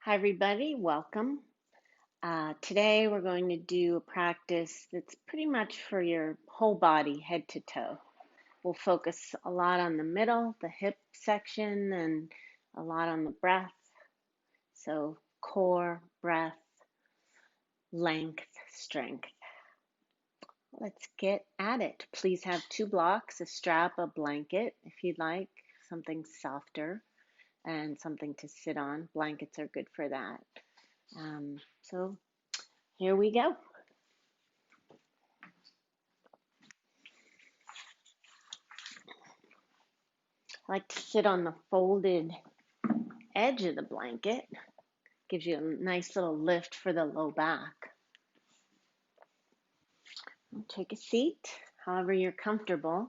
Hi, everybody. Welcome. Today, we're going to do a practice that's pretty much for your whole body, head to toe. We'll focus a lot on the middle, the hip section, and a lot on the breath. So, core, breath, length, strength. Let's get at it. Please have 2 blocks, a strap, a blanket, if you'd like, something softer and something to sit on. Blankets are good for that. So here we go. I like to sit on the folded edge of the blanket. Gives you a nice little lift for the low back. Take a seat, however you're comfortable.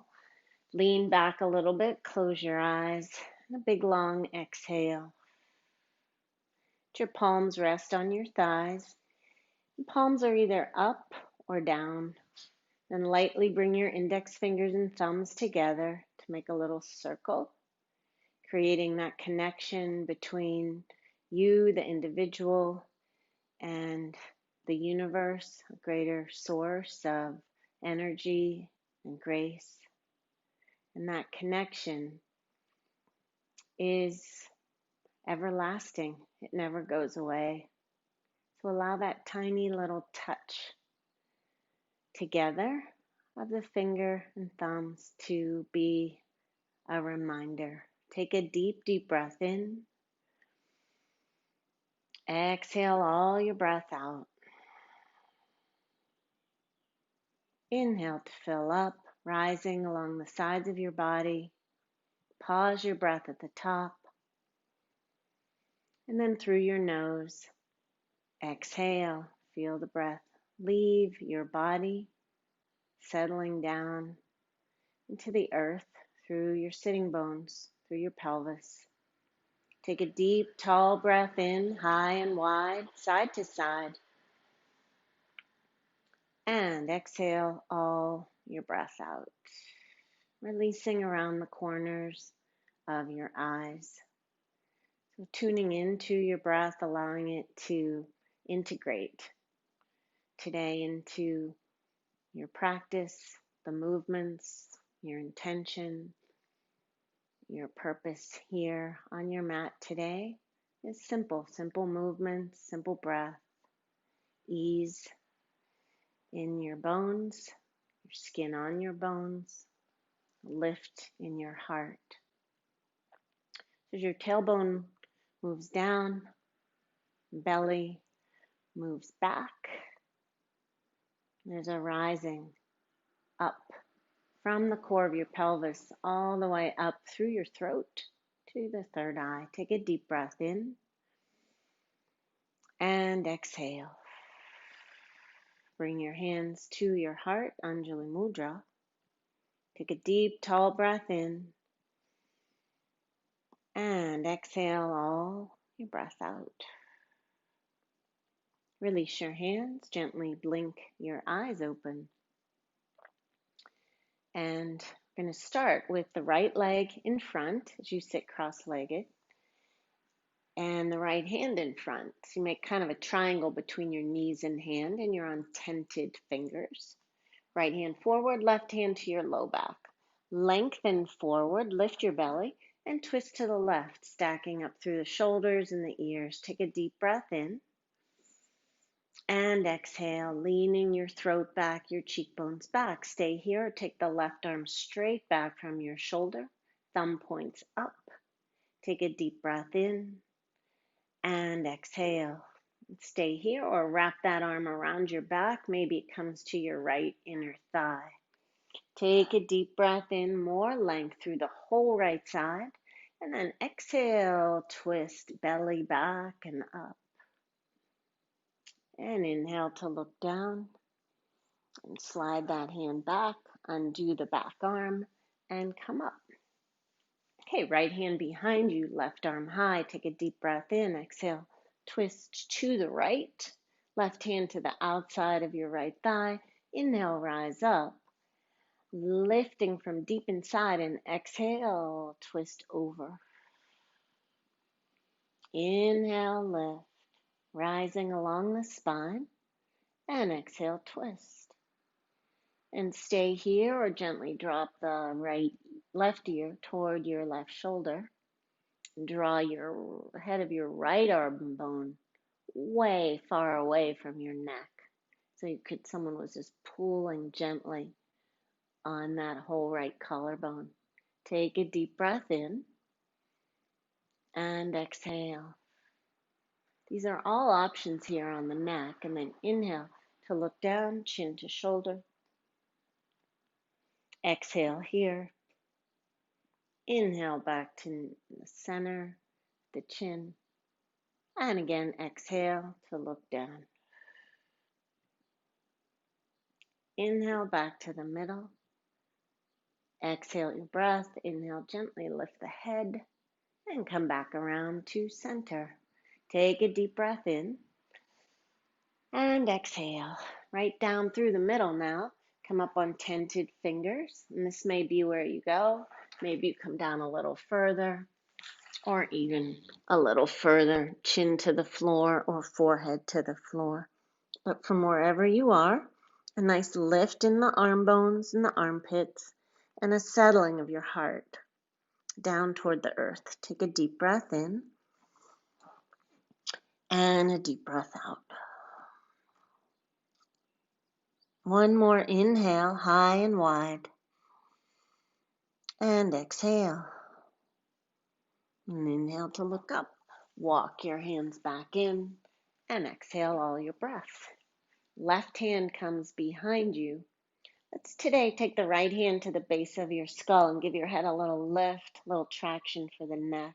Lean back a little bit, close your eyes, and a big long exhale. Let your palms rest on your thighs. The palms are either up or down. Then lightly bring your index fingers and thumbs together to make a little circle, creating that connection between you, the individual, and the universe, a greater source of energy and grace. And that connection is everlasting. It never goes away. So allow that tiny little touch together of the finger and thumbs to be a reminder. Take a deep, deep breath in. Exhale all your breath out. Inhale to fill up, rising along the sides of your body. Pause your breath at the top. And then through your nose, exhale. Feel the breath leave your body, settling down into the earth through your sitting bones, through your pelvis. Take a deep, tall breath in, high and wide, side to side. And exhale all your breath out, releasing around the corners of your eyes. So tuning into your breath, allowing it to integrate today into your practice, the movements, your intention, your purpose here on your mat today is simple movements, simple breath, ease in your bones, your skin on your bones, lift in your heart. As your tailbone moves down, belly moves back, there's a rising up from the core of your pelvis all the way up through your throat to the third eye. Take a deep breath in and exhale. Bring your hands to your heart, Anjali Mudra. Take a deep, tall breath in and exhale all your breath out. Release your hands, gently blink your eyes open. And I'm going to start with the right leg in front as you sit cross-legged and the right hand in front. So you make kind of a triangle between your knees and hand and your untented fingers. Right hand forward, left hand to your low back. Lengthen forward, lift your belly, and twist to the left, stacking up through the shoulders and the ears. Take a deep breath in. And exhale, leaning your throat back, your cheekbones back. Stay here. Take the left arm straight back from your shoulder. Thumb points up. Take a deep breath in. And exhale. Stay here or wrap that arm around your back. Maybe it comes to your right inner thigh. Take a deep breath in, more length through the whole right side. And then exhale, twist belly back and up. And inhale to look down and slide that hand back, undo the back arm and come up. Okay, right hand behind you, left arm high. Take a deep breath in, exhale, twist to the right. Left hand to the outside of your right thigh. Inhale, rise up, lifting from deep inside and exhale, twist over. Inhale, lift, rising along the spine. And exhale, twist. And stay here or gently drop the left ear toward your left shoulder. Draw your head of your right arm bone way far away from your neck. So someone was just pulling gently on that whole right collarbone. Take a deep breath in and exhale. These are all options here on the neck. And then inhale to look down, chin to shoulder. Exhale here. Inhale back to the center, the chin. And again, exhale to look down. Inhale back to the middle. Exhale your breath. Inhale, gently lift the head and come back around to center. Take a deep breath in and exhale. Right down through the middle now. Come up on tented fingers. And this may be where you go. Maybe you come down a little further or even a little further, chin to the floor or forehead to the floor. But from wherever you are, a nice lift in the arm bones and the armpits and a settling of your heart down toward the earth. Take a deep breath in and a deep breath out. One more inhale, high and wide. And exhale. And inhale to look up. Walk your hands back in and exhale all your breath. Left hand comes behind you. Let's today take the right hand to the base of your skull and give your head a little lift, a little traction for the neck.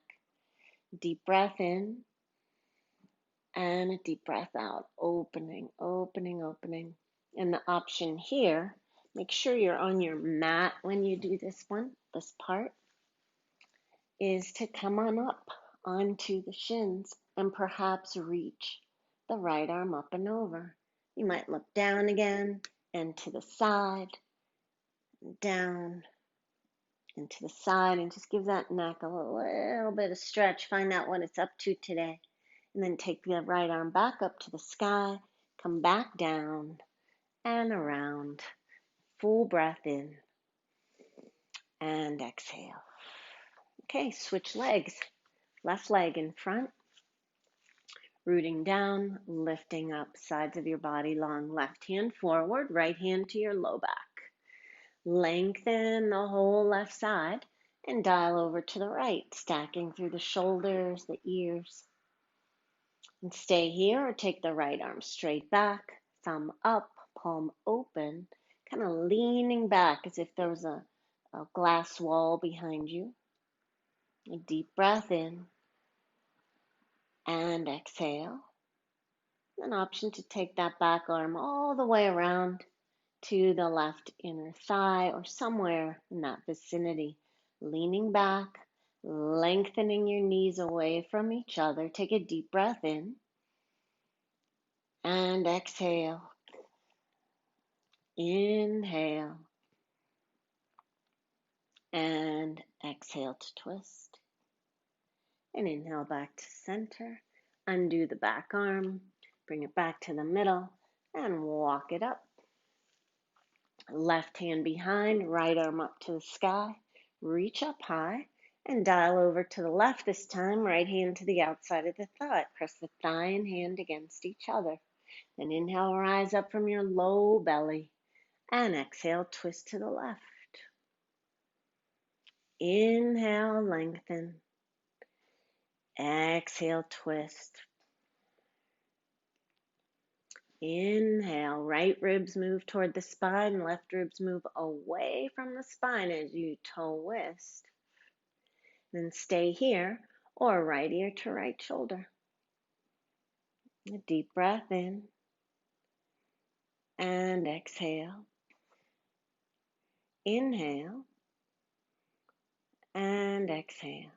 Deep breath in and a deep breath out. Opening, opening, opening. And the option here, make sure you're on your mat when you do this part, is to come on up onto the shins and perhaps reach the right arm up and over. You might look down again and to the side, down and to the side, and just give that neck a little bit of stretch. Find out what it's up to today. And then take the right arm back up to the sky, come back down and around. Full breath in and exhale. Okay, switch legs. Left leg in front, rooting down, lifting up sides of your body long. Left hand forward, right hand to your low back. Lengthen the whole left side and dial over to the right, stacking through the shoulders, the ears. And stay here or take the right arm straight back, thumb up, palm open, kind of leaning back as if there was a glass wall behind you. A deep breath in and exhale. An option to take that back arm all the way around to the left inner thigh or somewhere in that vicinity. Leaning back, lengthening your knees away from each other. Take a deep breath in and exhale. Inhale and exhale to twist. And inhale back to center. Undo the back arm. Bring it back to the middle and walk it up. Left hand behind, right arm up to the sky. Reach up high and dial over to the left this time. Right hand to the outside of the thigh. Press the thigh and hand against each other. Then inhale, rise up from your low belly. And exhale, twist to the left. Inhale, lengthen. Exhale, twist. Inhale, right ribs move toward the spine, left ribs move away from the spine as you toe twist. Then stay here or right ear to right shoulder. A deep breath in and exhale. Inhale and exhale.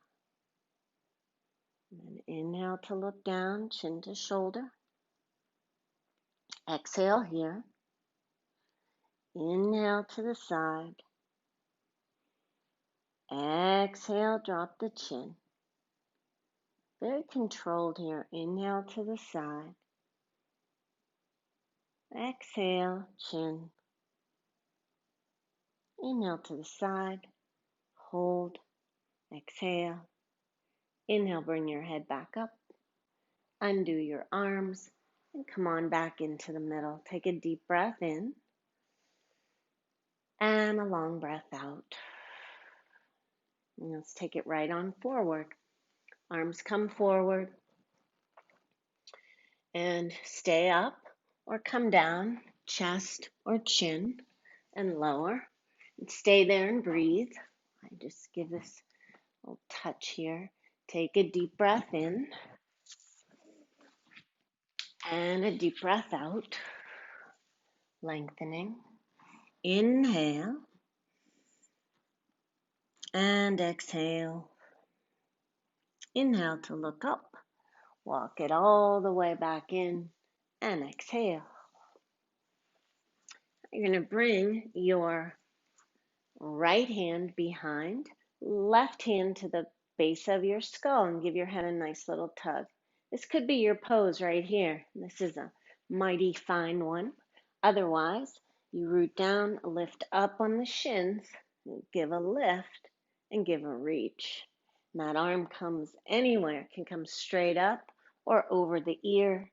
And inhale to look down, chin to shoulder. Exhale here. Inhale to the side. Exhale, drop the chin. Very controlled here. Inhale to the side. Exhale, chin. Inhale to the side. Hold. Exhale. Inhale, bring your head back up. Undo your arms and come on back into the middle. Take a deep breath in and a long breath out. And let's take it right on forward. Arms come forward and stay up or come down, chest or chin and lower. And stay there and breathe. I just give this a little touch here. Take a deep breath in and a deep breath out, lengthening. Inhale and exhale. Inhale to look up. Walk it all the way back in and exhale. You're going to bring your right hand behind, left hand to the base of your skull and give your head a nice little tug. This could be your pose right here. This is a mighty fine one. Otherwise, you root down, lift up on the shins, give a lift, and give a reach. And that arm comes anywhere. It can come straight up or over the ear.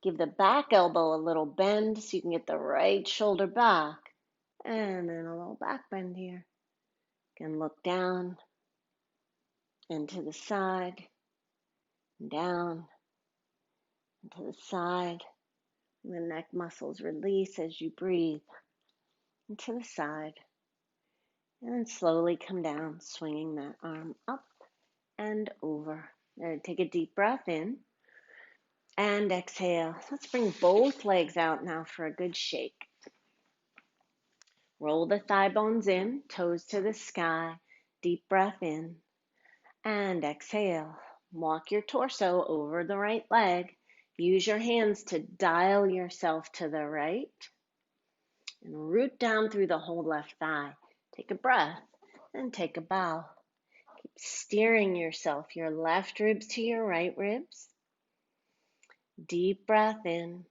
Give the back elbow a little bend so you can get the right shoulder back. And then a little back bend here. You can look down and to the side, and down and to the side. And the neck muscles release as you breathe. And to the side. And then slowly come down, swinging that arm up and over. And take a deep breath in and exhale. Let's bring both legs out now for a good shake. Roll the thigh bones in, toes to the sky. Deep breath in and exhale. Walk your torso over the right leg. Use your hands to dial yourself to the right. And root down through the whole left thigh. Take a breath and take a bow. Keep steering yourself, your left ribs to your right ribs. Deep breath in.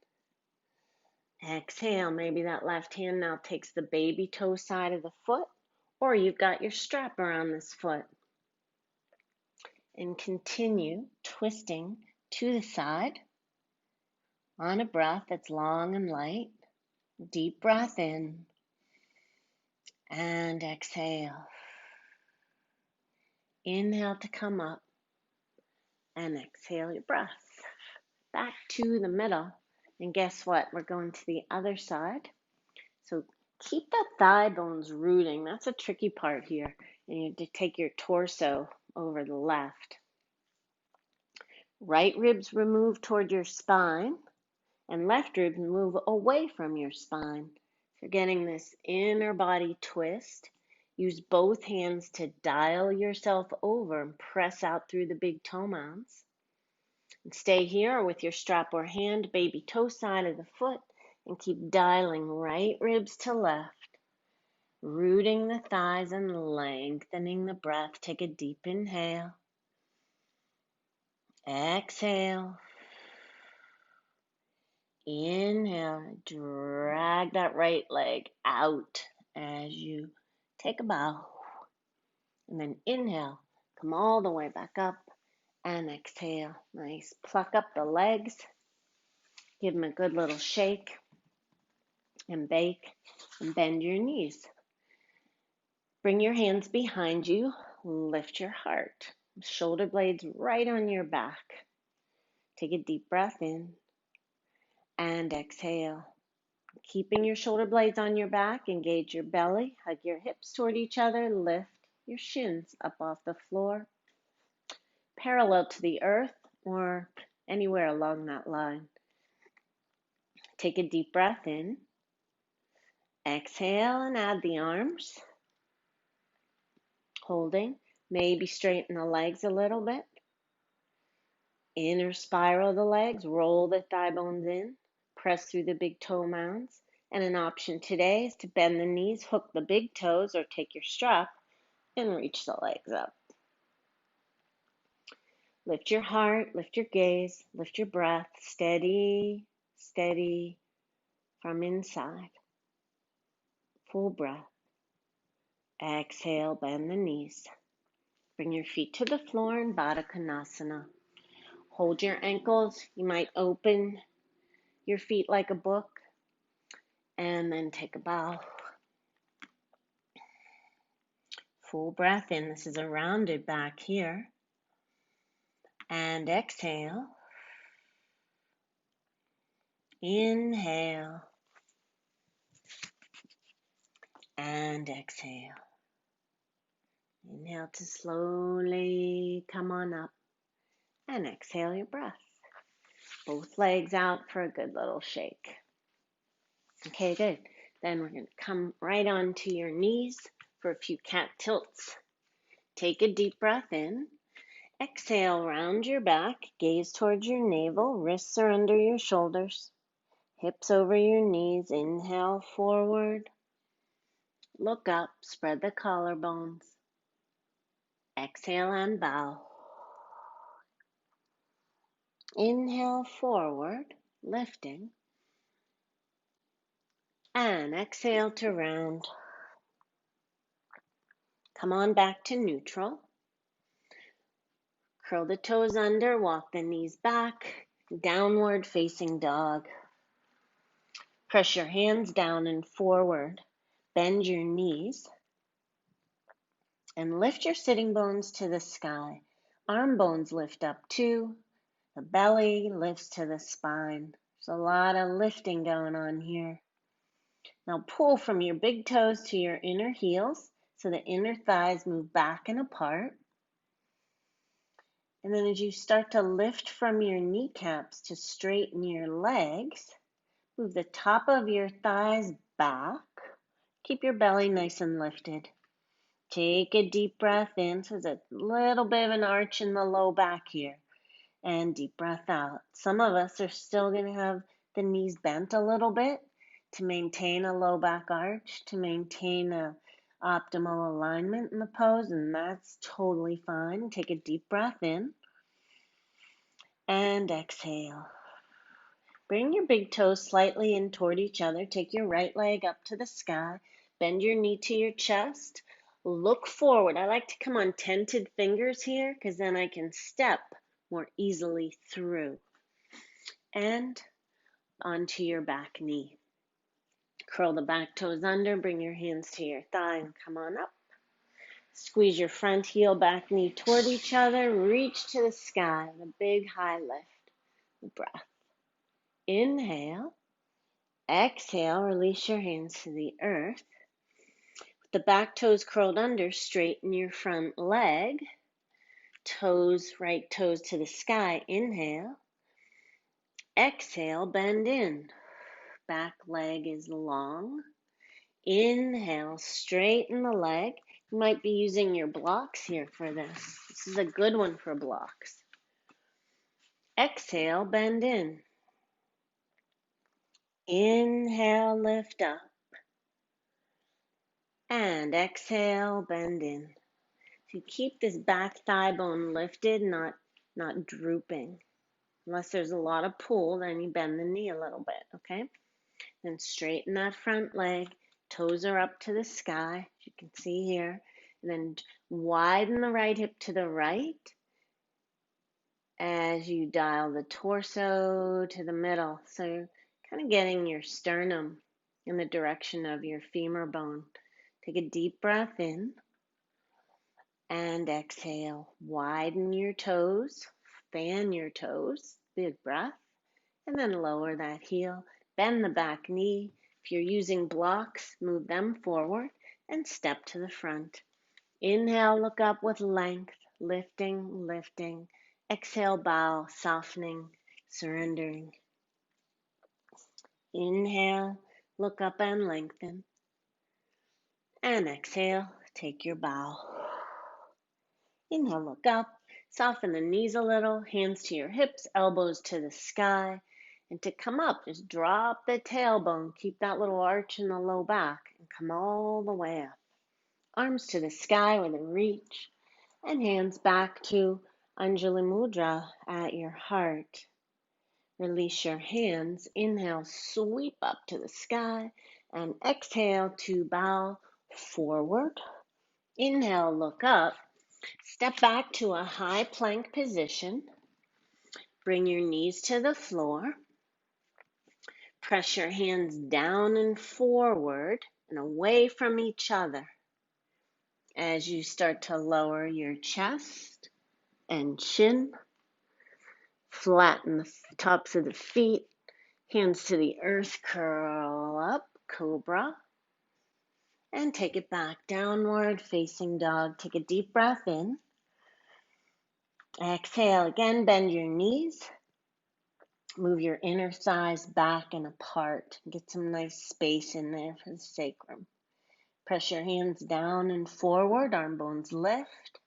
Exhale. Maybe that left hand now takes the baby toe side of the foot, or you've got your strap around this foot. And continue twisting to the side on a breath that's long and light. Deep breath in and exhale. Inhale to come up and exhale your breath. Back to the middle. And guess what? We're going to the other side. So keep the thigh bones rooting. That's a tricky part here. And you have to take your torso over the left. Right ribs remove toward your spine. And left ribs move away from your spine. So getting this inner body twist. Use both hands to dial yourself over and press out through the big toe mounds. And stay here with your strap or hand, baby toe side of the foot, and keep dialing right ribs to left. Rooting the thighs and lengthening the breath. Take a deep inhale. Exhale. Inhale, drag that right leg out as you take a bow. And then inhale, come all the way back up and exhale. Nice. Pluck up the legs. Give them a good little shake and bake and bend your knees. Bring your hands behind you. Lift your heart. Shoulder blades right on your back. Take a deep breath in and exhale. Keeping your shoulder blades on your back, engage your belly, hug your hips toward each other, lift your shins up off the floor, parallel to the earth or anywhere along that line. Take a deep breath in, exhale and add the arms, holding, maybe straighten the legs a little bit, inner spiral the legs, roll the thigh bones in, press through the big toe mounds. And an option today is to bend the knees, hook the big toes, or take your strap and reach the legs up. Lift your heart, lift your gaze, lift your breath, steady, steady from inside. Full breath. Exhale, bend the knees. Bring your feet to the floor in Baddha Konasana. Hold your ankles. You might open your feet like a book. And then take a bow. Full breath in. This is a rounded back here. And exhale. Inhale. And exhale. Inhale to slowly come on up. And exhale your breath. Both legs out for a good little shake. Okay, good. Then we're going to come right onto your knees for a few cat tilts. Take a deep breath in. Exhale, round your back, gaze towards your navel, wrists are under your shoulders, hips over your knees. Inhale, forward. Look up, spread the collarbones. Exhale and bow. Inhale, forward, lifting. And exhale to round. Come on back to neutral. Curl the toes under, walk the knees back, downward facing dog. Press your hands down and forward. Bend your knees. And lift your sitting bones to the sky. Arm bones lift up too. The belly lifts to the spine. There's a lot of lifting going on here. Now pull from your big toes to your inner heels so the inner thighs move back and apart. And then as you start to lift from your kneecaps to straighten your legs, move the top of your thighs back. Keep your belly nice and lifted. Take a deep breath in. So there's a little bit of an arch in the low back here. And deep breath out. Some of us are still going to have the knees bent a little bit to maintain a low back arch, to maintain a optimal alignment in the pose, and that's totally fine. Take a deep breath in and exhale. Bring your big toes slightly in toward each other. Take your right leg up to the sky. Bend your knee to your chest. Look forward. I like to come on tented fingers here because then I can step more easily through. And onto your back knee. Curl the back toes under, bring your hands to your thigh and come on up. Squeeze your front heel, back knee toward each other. Reach to the sky with a big high lift. Breath. Inhale. Exhale, release your hands to the earth. With the back toes curled under, straighten your front leg. Toes, right toes to the sky. Inhale. Exhale, bend in. Back leg is long. Inhale, straighten the leg. You might be using your blocks here for this. This is a good one for blocks. Exhale, bend in. Inhale, lift up. And exhale, bend in. So you keep this back thigh bone lifted, not drooping. Unless there's a lot of pull, then you bend the knee a little bit, okay? Then straighten that front leg. Toes are up to the sky, as you can see here. And then widen the right hip to the right as you dial the torso to the middle. So you're kind of getting your sternum in the direction of your femur bone. Take a deep breath in and exhale. Widen your toes, fan your toes, big breath, and then lower that heel. Bend the back knee. If you're using blocks, move them forward and step to the front. Inhale, look up with length, lifting, lifting. Exhale, bow, softening, surrendering. Inhale, look up and lengthen. And exhale, take your bow. Inhale, look up, soften the knees a little, hands to your hips, elbows to the sky. And to come up, just drop the tailbone. Keep that little arch in the low back and come all the way up. Arms to the sky with a reach and hands back to Anjali Mudra at your heart. Release your hands. Inhale, sweep up to the sky. And exhale to bow forward. Inhale, look up. Step back to a high plank position. Bring your knees to the floor. Press your hands down and forward and away from each other as you start to lower your chest and chin. Flatten the tops of the feet. Hands to the earth, curl up, cobra. And take it back, downward facing dog. Take a deep breath in. Exhale again, bend your knees. Move your inner thighs back and apart. Get some nice space in there for the sacrum. Press your hands down and forward, arm bones lift.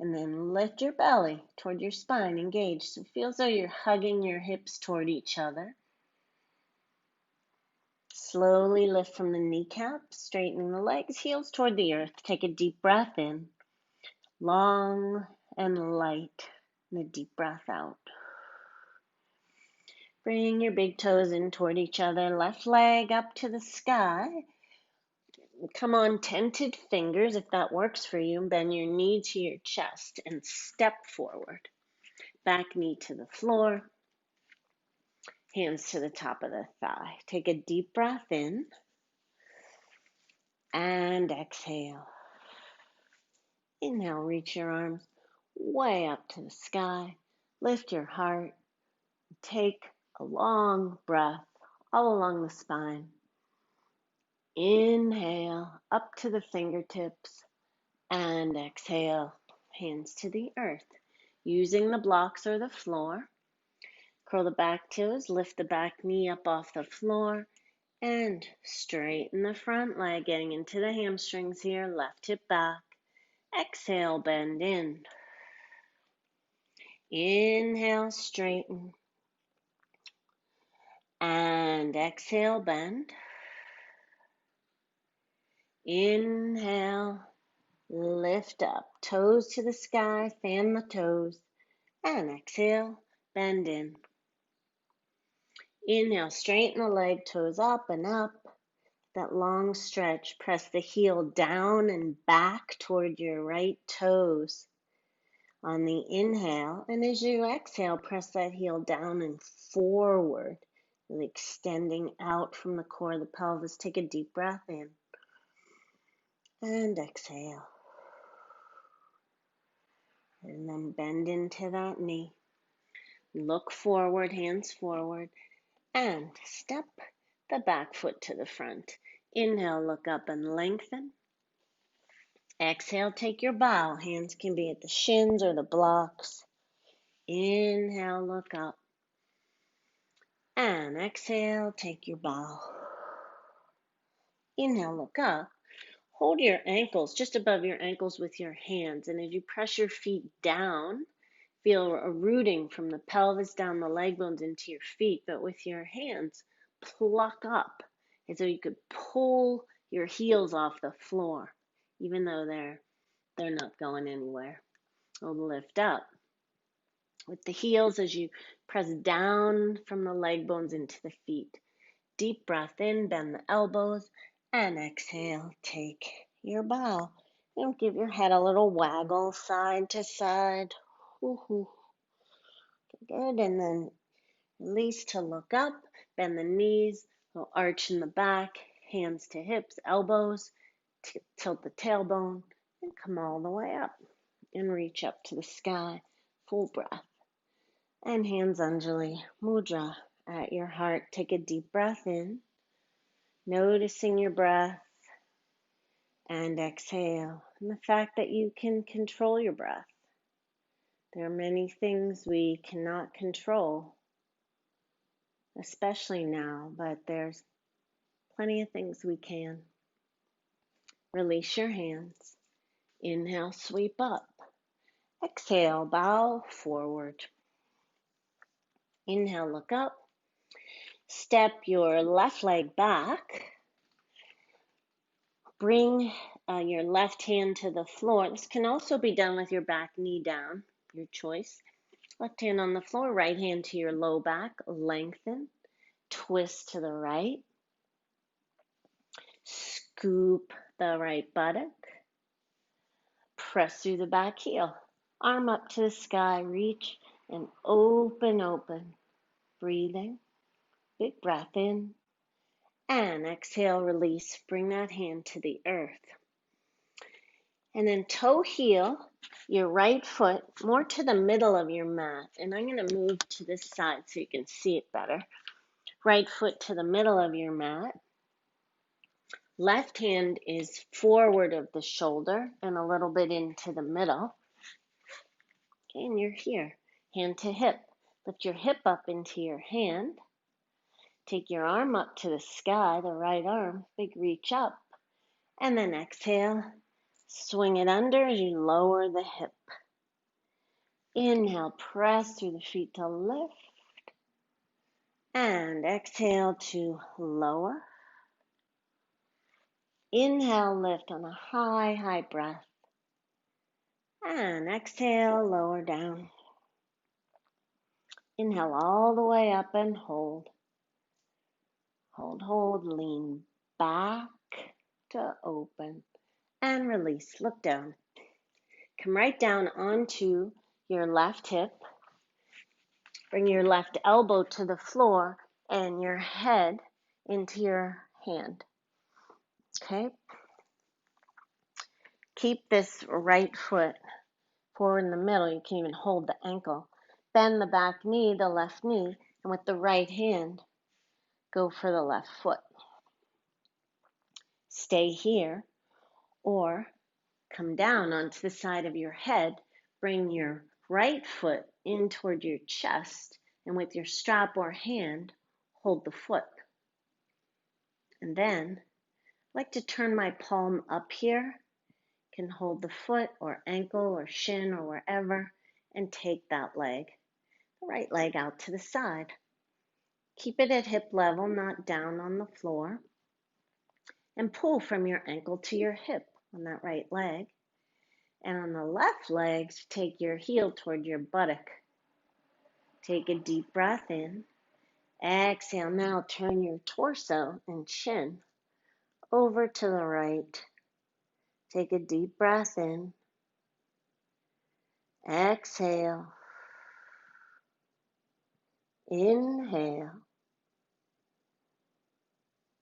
And then lift your belly toward your spine, engage. So feel as though you're hugging your hips toward each other. Slowly lift from the kneecaps, straightening the legs, heels toward the earth. Take a deep breath in, long and light, and a deep breath out. Bring your big toes in toward each other, left leg up to the sky. Come on, tented fingers if that works for you. Bend your knee to your chest and step forward. Back knee to the floor, hands to the top of the thigh. Take a deep breath in and exhale. Inhale, reach your arms way up to the sky. Lift your heart. Take a long breath all along the spine. Inhale, up to the fingertips. And exhale, hands to the earth. Using the blocks or the floor. Curl the back toes, lift the back knee up off the floor. And straighten the front leg, getting into the hamstrings here. Left hip back. Exhale, bend in. Inhale, straighten. And exhale, bend. Inhale, lift up. Toes to the sky, fan the toes. And exhale, bend in. Inhale, straighten the leg, toes up and up. That long stretch. Press the heel down and back toward your right toes. On the inhale, and as you exhale, press that heel down and forward, really extending out from the core of the pelvis. Take a deep breath in and exhale. And then bend into that knee. Look forward, hands forward, and step the back foot to the front. Inhale, look up and lengthen. Exhale, take your bow. Hands can be at the shins or the blocks. Inhale, look up. And exhale, take your bow. Inhale, look up. Hold your ankles just above your ankles with your hands. And as you press your feet down, feel a rooting from the pelvis down the leg bones into your feet. But with your hands, pluck up as though you could pull your heels off the floor, even though they're not going anywhere. Or lift up. With the heels as you press down from the leg bones into the feet. Deep breath in, bend the elbows, and exhale, take your bow. And give your head a little waggle side to side. Good, and then release to look up, bend the knees, little arch in the back, hands to hips, elbows, tilt the tailbone, and come all the way up. And reach up to the sky, full breath. And hands Anjali Mudra at your heart. Take a deep breath in, noticing your breath, and exhale. And the fact that you can control your breath. There are many things we cannot control, especially now, but there's plenty of things we can. Release your hands. Inhale, sweep up. Exhale, bow forward. Inhale, look up. Step your left leg back. Bring your left hand to the floor. This can also be done with your back knee down. your choice. Left hand on the floor, right hand to your low back, lengthen, twist to the right, scoop the right buttock, press through the back heel, arm up to the sky, reach and open, breathing, big breath in, and exhale, release, bring that hand to the earth. And then toe heel your right foot more to the middle of your mat. And I'm going to move to this side so you can see it better. Right foot to the middle of your mat. Left hand is forward of the shoulder and a little bit into the middle. Okay, and you're here, hand to hip. Lift your hip up into your hand. Take your arm up to the sky, the right arm, big reach up. And then exhale, swing it under as you lower the hip. Inhale, press through the feet to lift. And exhale to lower. Inhale, lift on a high breath. And exhale, lower down. Inhale all the way up and hold. Hold, lean back to open. And release, look down. Come right down onto your left hip. Bring your left elbow to the floor and your head into your hand. Okay? Keep this right foot forward in the middle. You can even hold the ankle. Bend the back knee, the left knee, and with the right hand, go for the left foot. Stay here or come down onto the side of your head. Bring your right foot in toward your chest, and with your strap or hand, hold the foot. And then, I like to turn my palm up here. Can hold the foot or ankle or shin or wherever and take that leg, the right leg out to the side. Keep it at hip level, not down on the floor. And pull from your ankle to your hip on that right leg. And on the left leg, take your heel toward your buttock. Take a deep breath in. Exhale. Now turn your torso and chin over to the right. Take a deep breath in. Exhale. Inhale.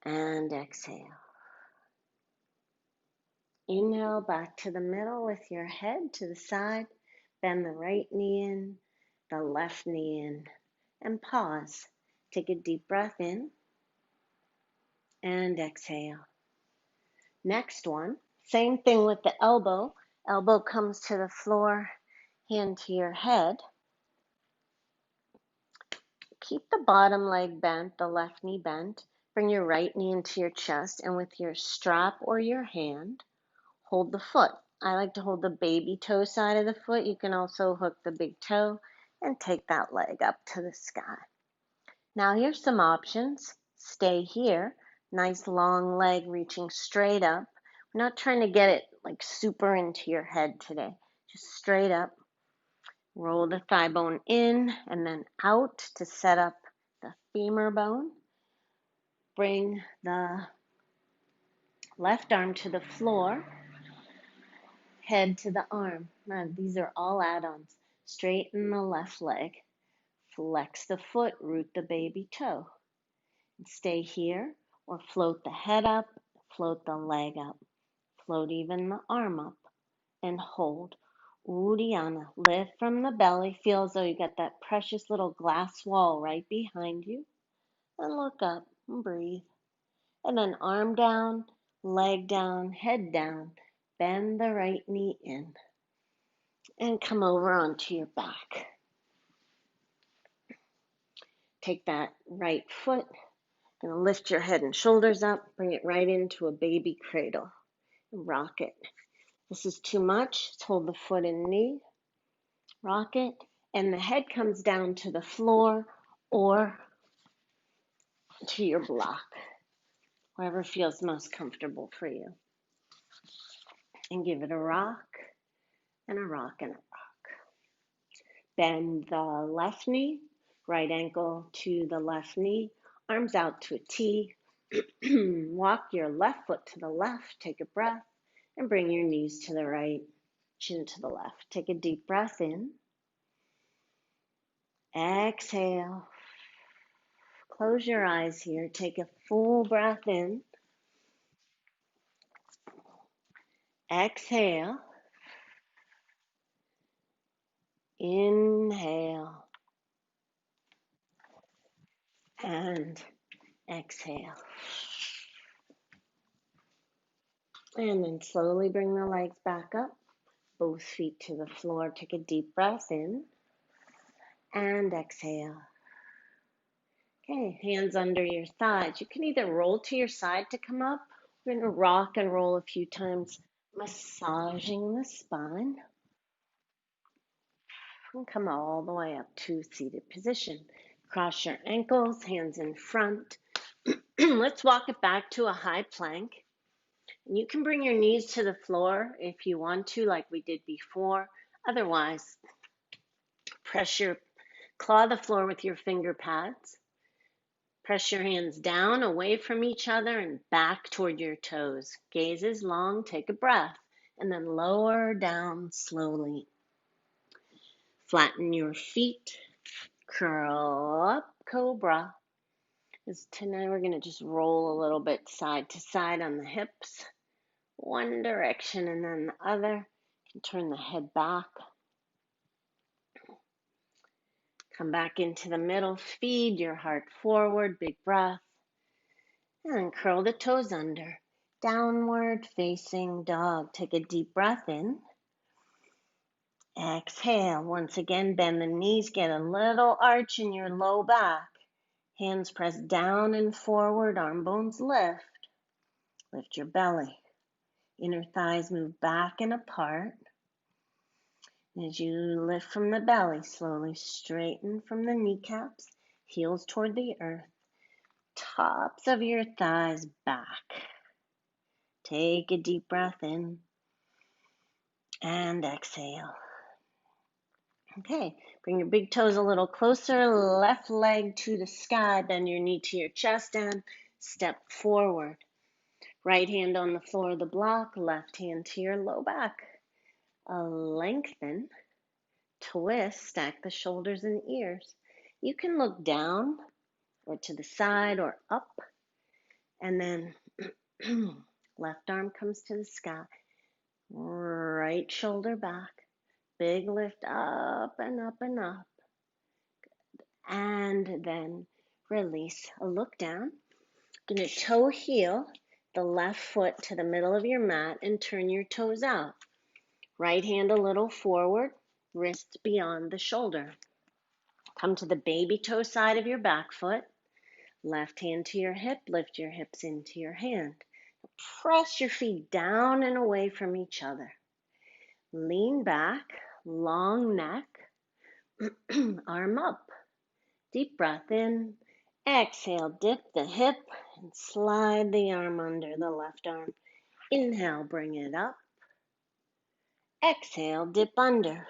And exhale. Inhale back to the middle with your head to the side. Bend the right knee in, the left knee in, and pause. Take a deep breath in and exhale. Next one, same thing with the elbow. Elbow comes to the floor, hand to your head. Keep the bottom leg bent, the left knee bent. Bring your right knee into your chest, and with your strap or your hand, hold the foot. I like to hold the baby toe side of the foot. You can also hook the big toe and take that leg up to the sky. Now here's some options. Stay here. Nice long leg reaching straight up. We're not trying to get it like super into your head today. Just straight up. Roll the thigh bone in and then out to set up the femur bone. Bring the left arm to the floor. Head to the arm. Now, these are all add-ons. Straighten the left leg. Flex the foot, root the baby toe. And stay here or float the head up, float the leg up. Float even the arm up and hold. Uddiyana. Lift from the belly. Feel as though you got that precious little glass wall right behind you. And look up and breathe. And then arm down, leg down, head down. Bend the right knee in. And come over onto your back. Take that right foot and lift your head and shoulders up. Bring it right into a baby cradle. And rock it. This is too much. Just hold the foot and knee. Rock it. And the head comes down to the floor or to your block. Wherever feels most comfortable for you. And give it a rock and a rock and a rock. Bend the left knee, right ankle to the left knee, arms out to a T. Walk your left foot to the left, take a breath, and bring your knees to the right, chin to the left. Take a deep breath in. Exhale. Close your eyes here. Take a full breath in. Exhale. Inhale. And exhale. And then slowly bring the legs back up. Both feet to the floor. Take a deep breath in. And exhale. Okay, hands under your thighs. You can either roll to your side to come up. We're going to rock and roll a few times, massaging the spine. And come all the way up to seated position. Cross your ankles, hands in front. Let's walk it back to a high plank. And you can bring your knees to the floor if you want to, like we did before. Otherwise, claw the floor with your finger pads. Press your hands down, away from each other, and back toward your toes. Gaze is long, take a breath, and then lower down slowly. Flatten your feet, curl up, cobra. Tonight we're going to just roll a little bit side to side on the hips. One direction and then the other. You can turn the head back. Come back into the middle, feed your heart forward, big breath. And curl the toes under. Downward facing dog. Take a deep breath in. Exhale. Once again, bend the knees. Get a little arch in your low back. Hands press down and forward. Arm bones lift. Lift your belly. Inner thighs move back and apart. As you lift from the belly, slowly straighten from the kneecaps. Heels toward the earth. Tops of your thighs back. Take a deep breath in and exhale. Okay, bring your big toes a little closer, left leg to the sky, bend your knee to your chest and step forward. Right hand on the floor of the block, left hand to your low back. Lengthen, twist, stack the shoulders and ears. You can look down or to the side or up, and then left arm comes to the sky. Right shoulder back. Big lift up and up and up. And then release. A look down. Going to toe heel the left foot to the middle of your mat and turn your toes out. Right hand a little forward, wrist beyond the shoulder. Come to the baby toe side of your back foot. Left hand to your hip, lift your hips into your hand. Press your feet down and away from each other. Lean back, long neck, arm up. Deep breath in. Exhale, dip the hip and slide the arm under the left arm. Inhale, bring it up. Exhale, dip under.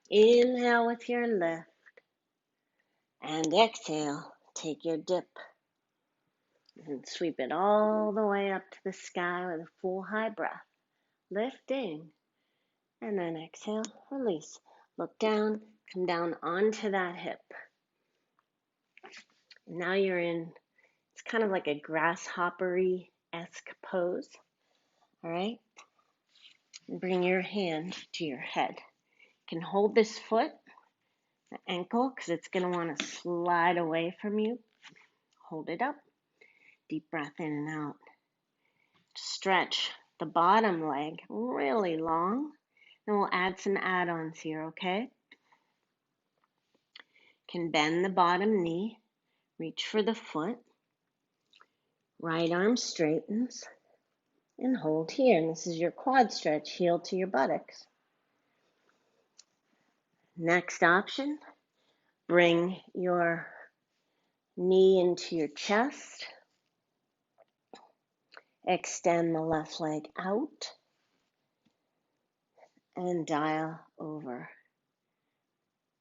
Inhale with your lift. And exhale, take your dip. And sweep it all the way up to the sky with a full high breath. Lifting. And then exhale, release. Look down, come down onto that hip. Now you're in, it's kind of like a grasshopper-esque pose. All right? And bring your hand to your head. You can hold this foot, the ankle, because it's going to want to slide away from you. Hold it up. Deep breath in and out. Stretch the bottom leg really long. And we'll add some add-ons here, okay? Can bend the bottom knee. Reach for the foot. Right arm straightens. And hold here. And this is your quad stretch. Heel to your buttocks. Next option. Bring your knee into your chest. Extend the left leg out. And dial over.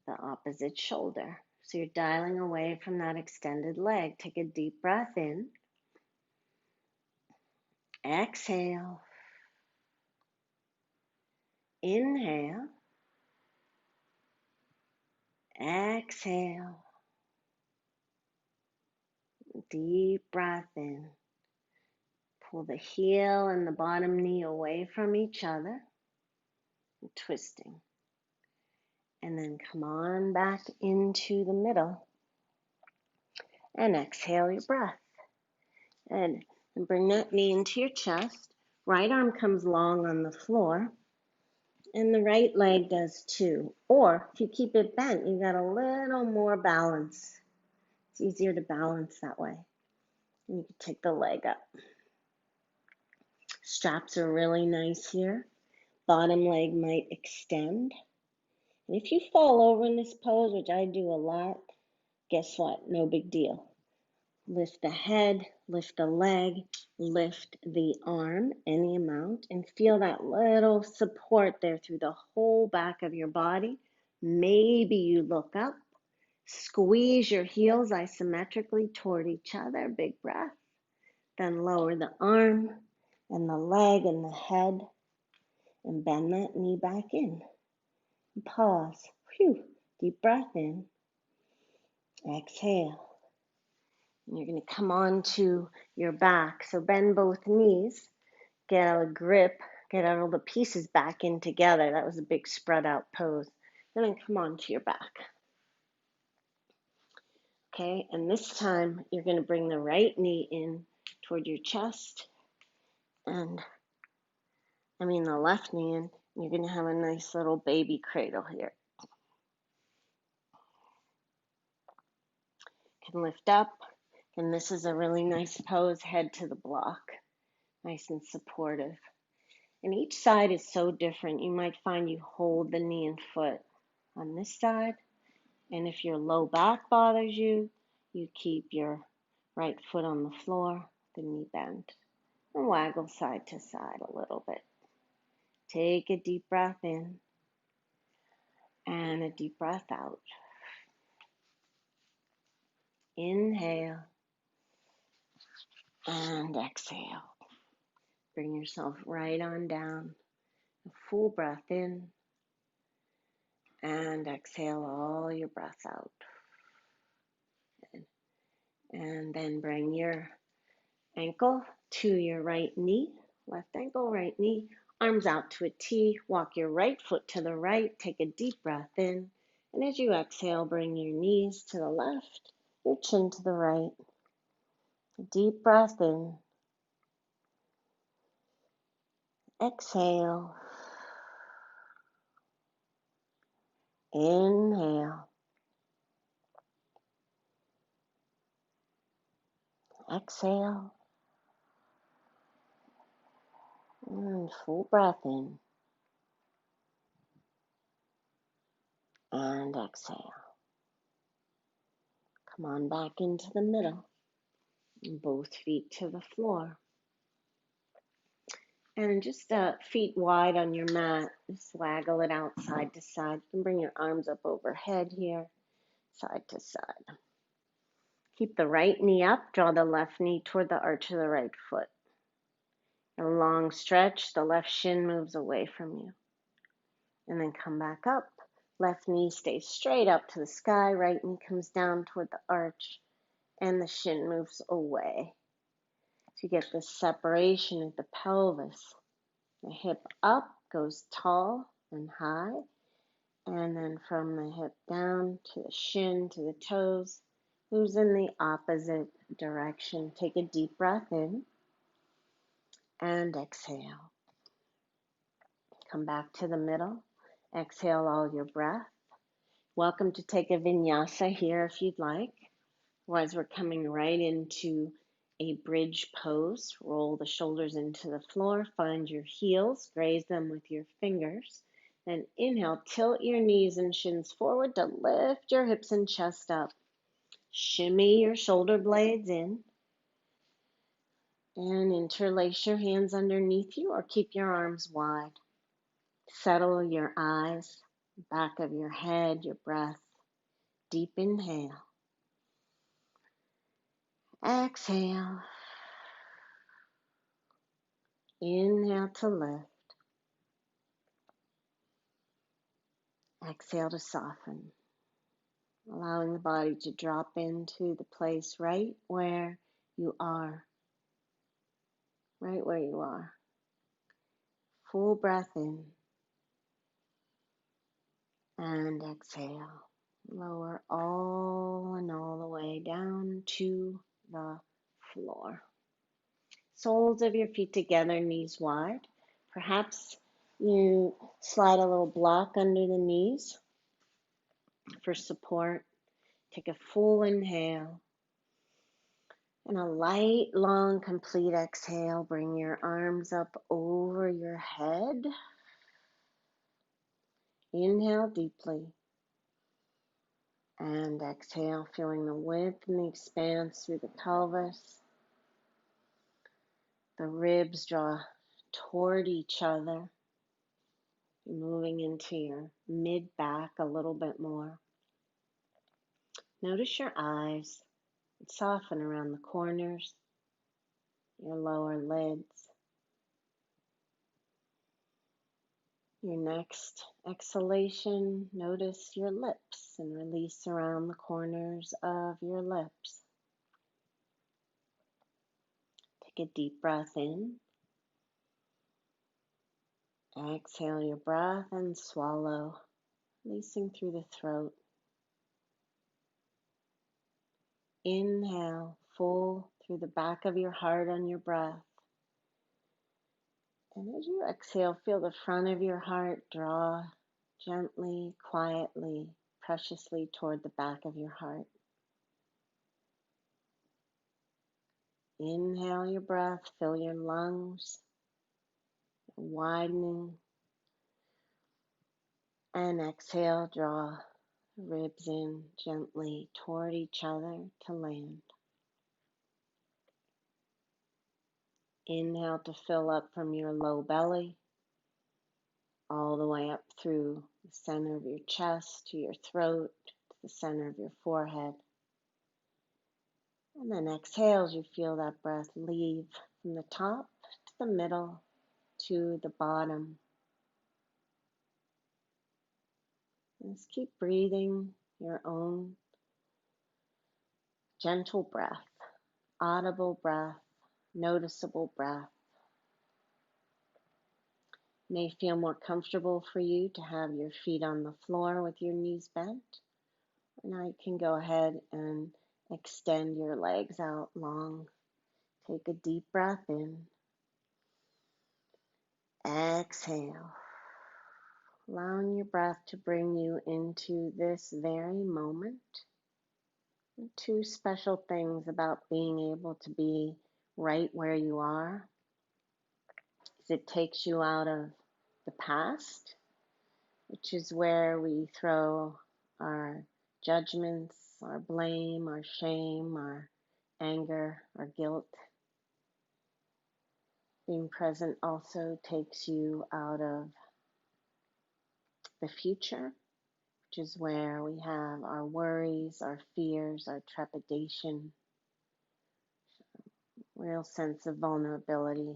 the opposite shoulder. So you're dialing away from that extended leg. Take a deep breath in. Exhale. Inhale. Exhale. Deep breath in. Pull the heel and the bottom knee away from each other. Twisting. And then come on back into the middle. And exhale your breath. And bring that knee into your chest. Right arm comes long on the floor. And the right leg does too. Or if you keep it bent, you got a little more balance. It's easier to balance that way. And you can take the leg up. Straps are really nice here. Bottom leg might extend. And if you fall over in this pose, which I do a lot, guess what? No big deal. Lift the head, lift the leg, lift the arm, any amount, and feel that little support there through the whole back of your body. Maybe you look up, squeeze your heels isometrically toward each other, big breath. Then lower the arm and the leg and the head and bend that knee back in. Pause. Phew. Deep breath in. Exhale. And you're going to come onto your back. So bend both knees. Get a grip. Get all the pieces back in together. That was a big spread out pose. And then come onto your back. Okay, and this time you're going to bring the right knee in toward your chest. And the left knee in. You're going to have a nice little baby cradle here. Can lift up. And this is a really nice pose, head to the block. Nice and supportive. And each side is so different. You might find you hold the knee and foot on this side. And if your low back bothers you, you keep your right foot on the floor, the knee bent. And waggle side to side a little bit. Take a deep breath in and a deep breath out. Inhale and exhale. Bring yourself right on down. A full breath in and exhale all your breath out. And then bring your ankle to your right knee, left ankle, right knee, arms out to a T. Walk your right foot to the right. Take a deep breath in. And as you exhale, bring your knees to the left, your chin to the right. Deep breath in. Exhale. Inhale. Exhale. And full breath in. And exhale. Come on back into the middle. Both feet to the floor. And just feet wide on your mat. Just waggle it out side to side. You can bring your arms up overhead here, side to side. Keep the right knee up. Draw the left knee toward the arch of the right foot. A long stretch. The left shin moves away from you. And then come back up. Left knee stays straight up to the sky. Right knee comes down toward the arch. And the shin moves away. So you get this separation at the pelvis. The hip up goes tall and high. And then from the hip down to the shin to the toes, moves in the opposite direction. Take a deep breath in and exhale. Come back to the middle. Exhale all your breath. Welcome to take a vinyasa here if you'd like. Otherwise, we're coming right into a bridge pose. Roll the shoulders into the floor. Find your heels. Graze them with your fingers. Then inhale, tilt your knees and shins forward to lift your hips and chest up. Shimmy your shoulder blades in. And interlace your hands underneath you or keep your arms wide. Settle your eyes. back of your head, your breath. Deep inhale. Exhale. Inhale to lift. Exhale to soften. Allowing the body to drop into the place right where you are. Right where you are. Full breath in. And exhale. Lower all the way down to the floor. Soles of your feet together, knees wide. Perhaps you slide a little block under the knees for support. Take a full inhale and a light, long, complete exhale. Bring your arms up over your head. Inhale deeply and exhale, feeling the width and the expanse through the pelvis. The ribs draw toward each other. Moving into your mid-back a little bit more. Notice your eyes. Soften around the corners, your lower lids. Your next exhalation, notice your lips and release around the corners of your lips. Take a deep breath in. Exhale your breath and swallow, releasing through the throat. Inhale, full through the back of your heart on your breath. And as you exhale, feel the front of your heart draw gently, quietly, preciously toward the back of your heart. Inhale your breath, fill your lungs, widening. And exhale, draw the ribs in gently toward each other to land. Inhale to fill up from your low belly, all the way up through the center of your chest to your throat, to the center of your forehead. And then exhale as you feel that breath leave from the top to the middle to the bottom. And just keep breathing your own gentle breath, audible breath, noticeable breath. It may feel more comfortable for you to have your feet on the floor with your knees bent. Now you can go ahead and extend your legs out long. Take a deep breath in. Exhale. Allowing your breath to bring you into this very moment. Two special things about being able to be right where you are is it takes you out of the past, which is where we throw our judgments, our blame, our shame, our anger, our guilt. Being present also takes you out of the future, which is where we have our worries, our fears, our trepidation, real sense of vulnerability.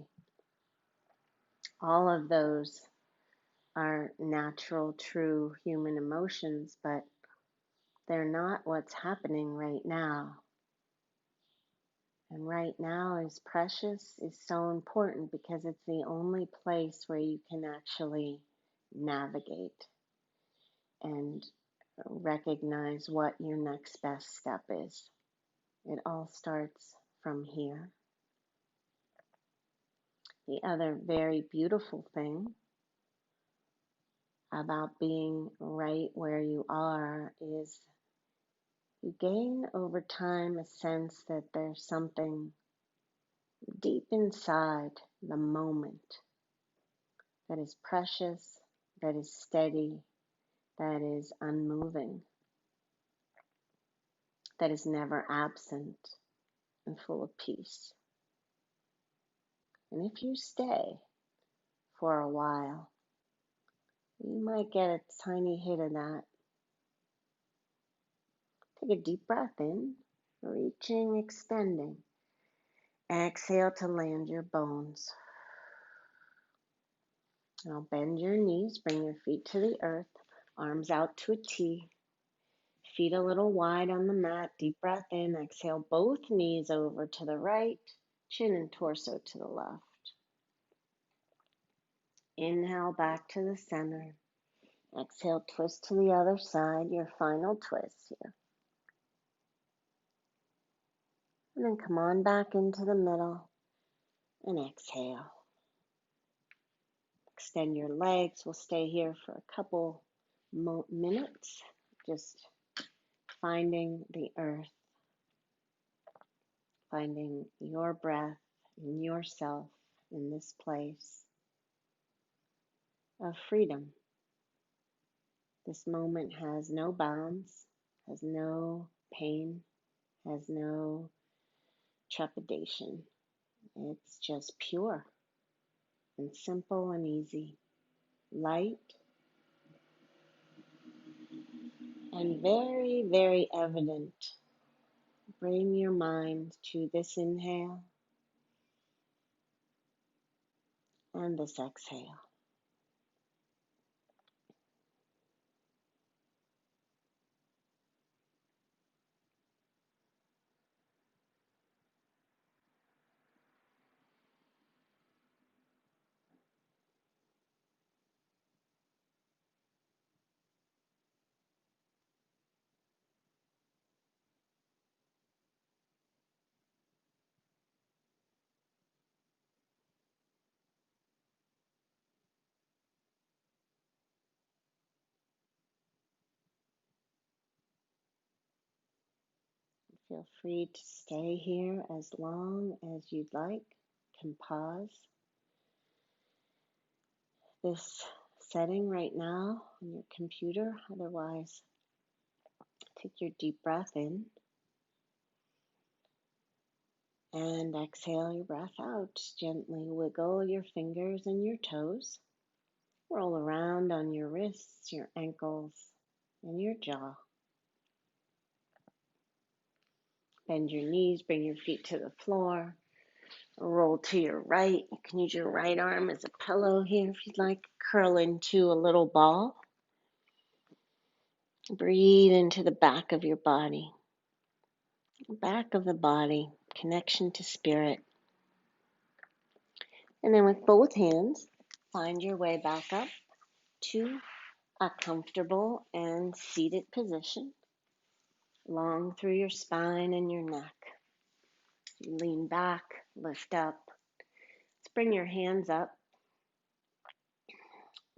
All of those are natural, true human emotions, but they're not what's happening right now. And right now is precious, is so important because it's the only place where you can actually navigate and recognize what your next best step is. It all starts from here. The other very beautiful thing about being right where you are is you gain over time a sense that there's something deep inside the moment that is precious, that is steady, that is unmoving, that is never absent and full of peace. And if you stay for a while, You might get a tiny hit of that. Take a deep breath in, reaching, extending. Exhale to land your bones. Now bend your knees, bring your feet to the earth, arms out to a T. Feet a little wide on the mat. Deep breath in. Exhale both knees over to the right, chin and torso to the left. Inhale back to the center. Exhale, twist to the other side, your final twist here. And then come on back into the middle and exhale. Extend your legs. We'll stay here for a couple minutes, just finding the earth, finding your breath and yourself in this place of freedom. This moment has no bounds, has no pain, has no trepidation. It's just pure and simple and easy, light, and very, very evident. Bring your mind to this inhale and this exhale. Feel free to stay here as long as you'd like. You can pause this setting right now on your computer. Otherwise, take your deep breath in and exhale your breath out. Gently wiggle your fingers and your toes. Roll around on your wrists, your ankles, and your jaw. Bend your knees, bring your feet to the floor. Roll to your right. You can use your right arm as a pillow here if you'd like. Curl into a little ball. Breathe into the back of your body. Back of the body, connection to spirit. And then with both hands, find your way back up to a comfortable and seated position. Long through your spine and your neck. You lean back, lift up. Let's bring your hands up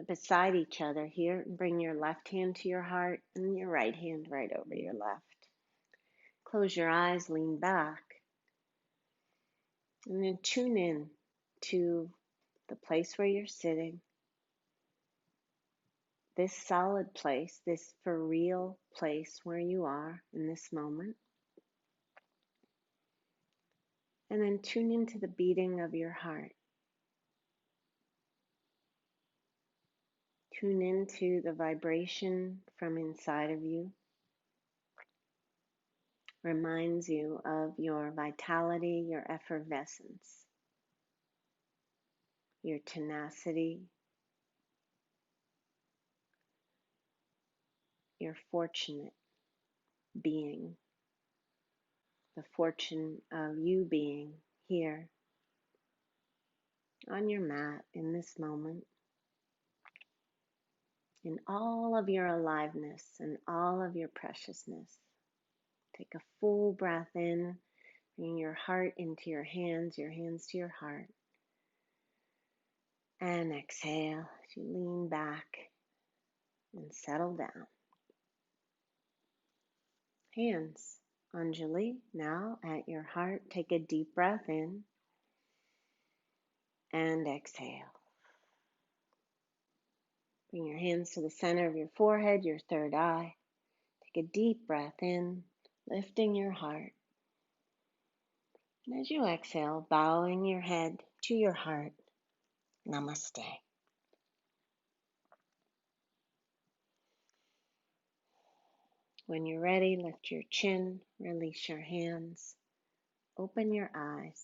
beside each other here. Bring your left hand to your heart and your right hand right over your left. Close your eyes, lean back. And then tune in to the place where you're sitting. This solid place, this for real place where you are in this moment. And then tune into the beating of your heart. Tune into the vibration from inside of you. Reminds you of your vitality, your effervescence, your tenacity, your fortunate being, the fortune of you being here on your mat in this moment, in all of your aliveness and all of your preciousness. Take a full breath in, bring your heart into your hands to your heart. And exhale as you lean back and settle down. Hands, Anjali, now at your heart. Take a deep breath in and exhale. Bring your hands to the center of your forehead, your third eye. Take a deep breath in, lifting your heart. And as you exhale, bowing your head to your heart. Namaste. When you're ready, lift your chin, release your hands, open your eyes.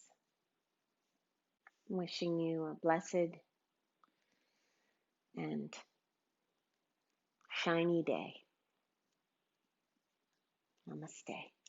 Wishing you a blessed and shiny day. Namaste.